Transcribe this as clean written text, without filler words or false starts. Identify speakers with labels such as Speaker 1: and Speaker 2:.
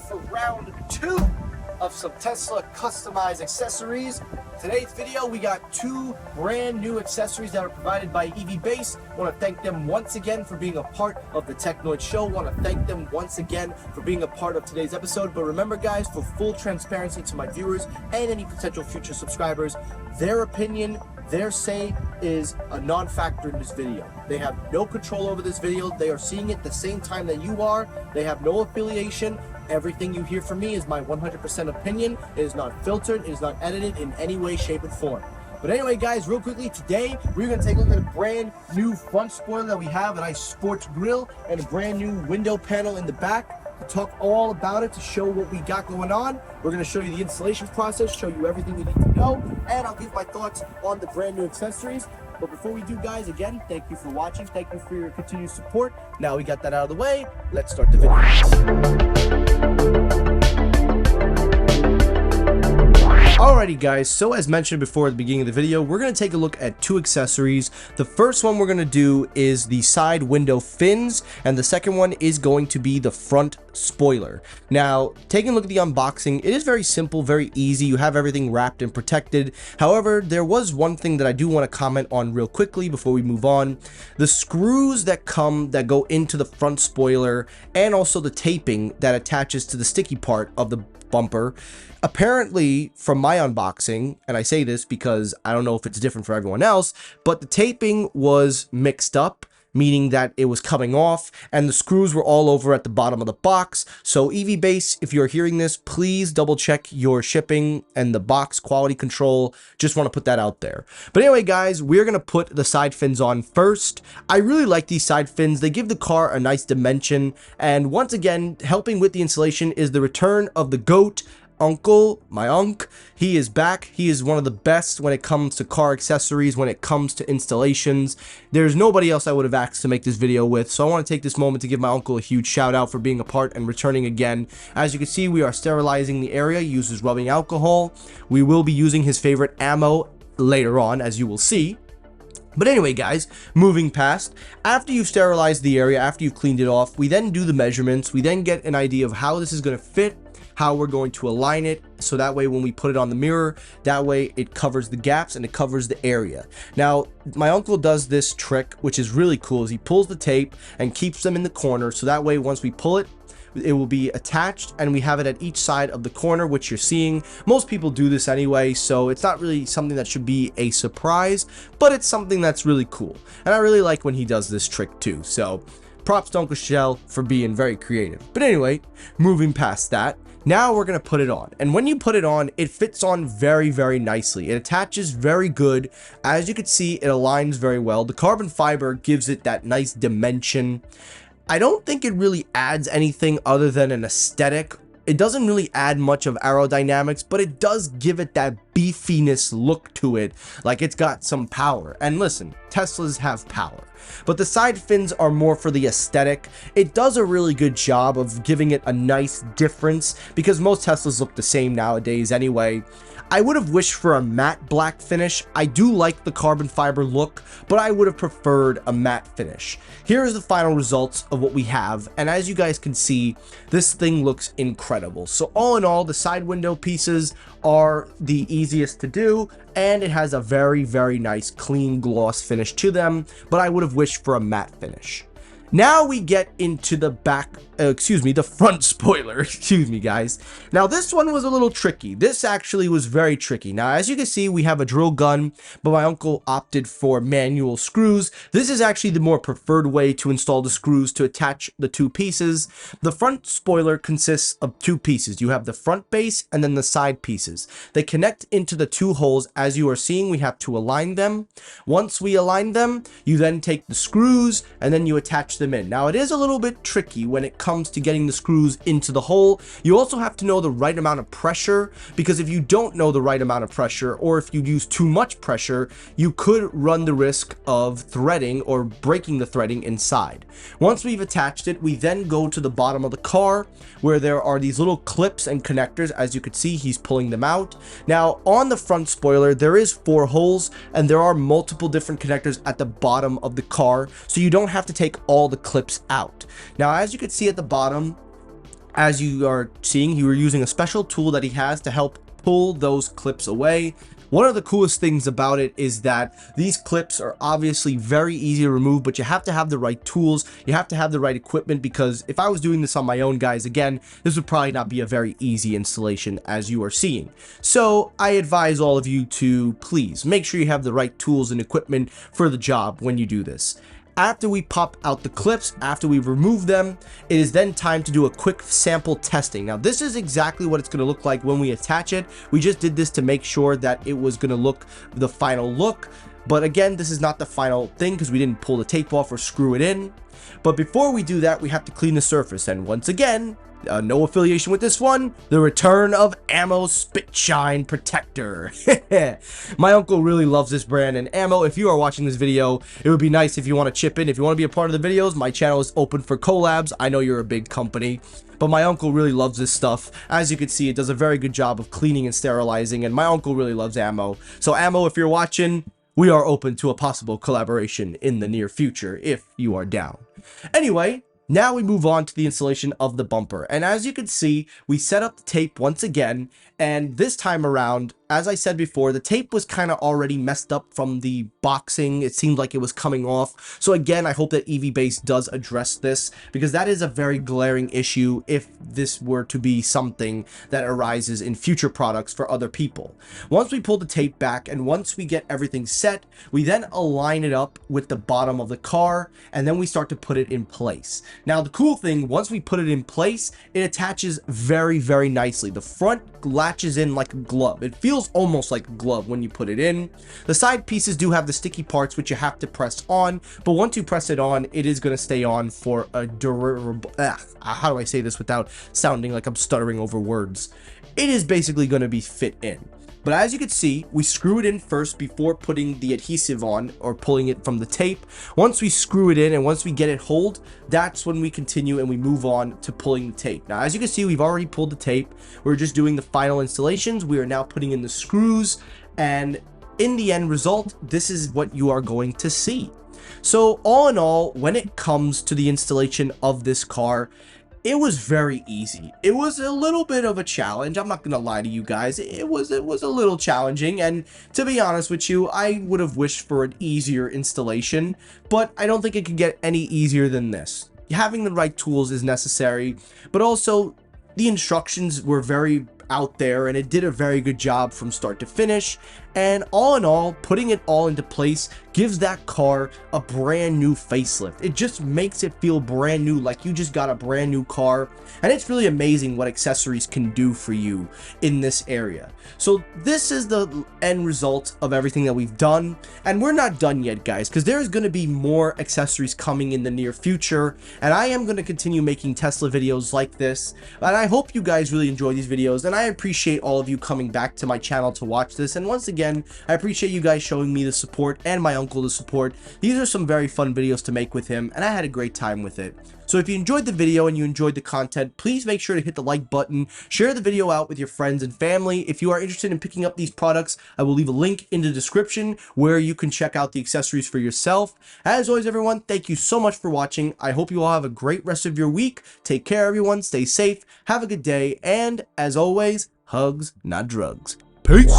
Speaker 1: for round 2 of some Tesla customized accessories. Today's video, we got 2 brand new accessories that are provided by EVBASE. I want to thank them once again for being a part of the Technoid Show. I want to thank them once again for being a part of today's episode. But remember guys, for full transparency to my viewers and any potential future subscribers, their opinion, their say is a non-factor in this video. They have no control over this video. They are seeing it the same time that you are. They have no affiliation. Everything you hear from me is my 100% opinion. It is not filtered. It is not edited in any way, shape, or form. But anyway, guys, real quickly, today we're going to take a look at a brand new front spoiler that we have, a nice sports grill, and a brand new window panel in the back. To talk all about it, to show what we got going on. We're going to show you the installation process, show you everything we need to know, and I'll give my thoughts on the brand new accessories. But before we do, guys, again, thank you for watching. Thank you for your continued support. Now we got that out of the way, let's start the video. Alrighty guys, so as mentioned before at the beginning of the video, we're going to take a look at 2 accessories. The first one we're going to do is the side window fins, and the second one is going to be the front spoiler. Now, taking a look at the unboxing, it is very simple, very easy. You have everything wrapped and protected. However, there was one thing that I do want to comment on real quickly before we move on. The screws that go into the front spoiler, and also the taping that attaches to the sticky part of the bumper. Apparently, from my unboxing, and I say this because I don't know if it's different for everyone else, but the taping was mixed up, meaning that it was coming off and the screws were all over at the bottom of the box. So EVBASE, if you're hearing this, please double check your shipping and the box quality control. Just want to put that out there. But anyway, guys, we're going to put the side fins on first. I really like these side fins. They give the car a nice dimension. And once again, helping with the installation is the return of the GOAT, Uncle, my Unc. He is back. He is one of the best when it comes to car accessories, when it comes to installations. There's nobody else I would have asked to make this video with, so I want to take this moment to give my uncle a huge shout out for being a part and returning again. As you can see, we are sterilizing the area. He uses rubbing alcohol. We will be using his favorite ammo later on, as you will see. But anyway, guys, moving past, after you've sterilized the area, after you've cleaned it off, we then do the measurements. We then get an idea of how this is going to fit, how we're going to align it, so that way when we put it on the mirror, that way it covers the gaps and it covers the area. Now, my uncle does this trick, which is really cool, is he pulls the tape and keeps them in the corner, so that way once we pull it, it will be attached and we have it at each side of the corner, which you're seeing. Most people do this anyway, so it's not really something that should be a surprise, but it's something that's really cool. And I really like when he does this trick too, so props to Uncle Shell for being very creative. But anyway, moving past that, now we're going to put it on. And when you put it on, it fits on very, very nicely. It attaches very good. As you can see, it aligns very well. The carbon fiber gives it that nice dimension. I don't think it really adds anything other than an aesthetic. It doesn't really add much of aerodynamics, but it does give it that beefiness look to it, like it's got some power. And listen, Teslas have power, but the side fins are more for the aesthetic. It does a really good job of giving it a nice difference because most Teslas look the same nowadays anyway. I would have wished for a matte black finish. I do like the carbon fiber look, but I would have preferred a matte finish. Here is the final results of what we have, and as you guys can see, this thing looks incredible. So all in all, the side window pieces are the easiest to do, and it has a very, very nice clean gloss finish to them, but I would have wished for a matte finish. Now we get into the the front spoiler, excuse me guys. Now this one was a little tricky. This actually was very tricky. Now as you can see, we have a drill gun, but my uncle opted for manual screws. This is actually the more preferred way to install the screws to attach the 2 pieces. The front spoiler consists of 2 pieces. You have the front base and then the side pieces. They connect into the 2 holes. As you are seeing, we have to align them. Once we align them, you then take the screws and then you attach them in. Now it is a little bit tricky when it comes to getting the screws into the hole. You also have to know the right amount of pressure, because if you don't know the right amount of pressure, or if you use too much pressure, you could run the risk of threading or breaking the threading inside. Once we've attached it, we then go to the bottom of the car where there are these little clips and connectors. As you can see, he's pulling them out. Now on the front spoiler, there is 4 holes and there are multiple different connectors at the bottom of the car, so you don't have to take all the clips out. Now as you can see at the bottom, As you are seeing, you are using a special tool that he has to help pull those clips away. One of the coolest things about it is that these clips are obviously very easy to remove, but you have to have the right tools, you have to have the right equipment, because if I was doing this on my own, guys, again, this would probably not be a very easy installation as you are seeing. So I advise all of you to please make sure you have the right tools and equipment for the job when you do this. After we pop out the clips, after we remove them, it is then time to do a quick sample testing. Now, this is exactly what it's going to look like when we attach it. We just did this to make sure that it was going to look the final look. But again, this is not the final thing because we didn't pull the tape off or screw it in. But before we do that, we have to clean the surface. And once again, no affiliation with this one, the return of Ammo Spit Shine Protector. My uncle really loves this brand, and Ammo, if you are watching this video, it would be nice if you want to chip in. If you want to be a part of the videos, my channel is open for collabs. I know you're a big company, but my uncle really loves this stuff. As you can see, it does a very good job of cleaning and sterilizing, and my uncle really loves Ammo. So Ammo, if you're watching, we are open to a possible collaboration in the near future if you are down. Anyway, now we move on to the installation of the bumper, and as you can see, we set up the tape once again, and this time around, as I said before, the tape was kind of already messed up from the boxing. It seemed like it was coming off. So again, I hope that EVBASE does address this, because that is a very glaring issue if this were to be something that arises in future products for other people. Once we pull the tape back and once we get everything set, we then align it up with the bottom of the car, and then we start to put it in place. Now, the cool thing, once we put it in place, it attaches very, very nicely. The front latches in like a glove. It feels almost like a glove when you put it in. The side pieces do have the sticky parts which you have to press on, but once you press it on, it is going to stay on for a durable, how do I say this without sounding like I'm stuttering over words? It is basically going to be fit in. But as you can see, we screw it in first before putting the adhesive on or pulling it from the tape. Once we screw it in and once we get it hold, that's when we continue and we move on to pulling the tape. Now, as you can see, we've already pulled the tape. We're just doing the final installations. We are now putting in the screws, and in the end result, this is what you are going to see. So all in all, when it comes to the installation of this car, it was very easy. It was a little bit of a challenge. I'm not gonna lie to you guys. It was a little challenging, and to be honest with you, I would have wished for an easier installation, but I don't think it could get any easier than this. Having the right tools is necessary, but also the instructions were very out there, and it did a very good job from start to finish. And all in all, putting it all into place gives that car a brand new facelift. It just makes it feel brand new, like you just got a brand new car. And it's really amazing what accessories can do for you in this area. So this is the end result of everything that we've done, and we're not done yet, guys, because there's going to be more accessories coming in the near future, and I am going to continue making Tesla videos like this. And I hope you guys really enjoy these videos, and I appreciate all of you coming back to my channel to watch this. And once again, I appreciate you guys showing me the support and my uncle the support. These are some very fun videos to make with him, and I had a great time with it. So if you enjoyed the video and you enjoyed the content, please make sure to hit the like button, share the video out with your friends and family. If you are interested in picking up these products, I will leave a link in the description where you can check out the accessories for yourself. As always, everyone, thank you so much for watching. I hope you all have a great rest of your week. Take care, everyone. Stay safe. Have a good day. And as always, hugs, not drugs. Peace.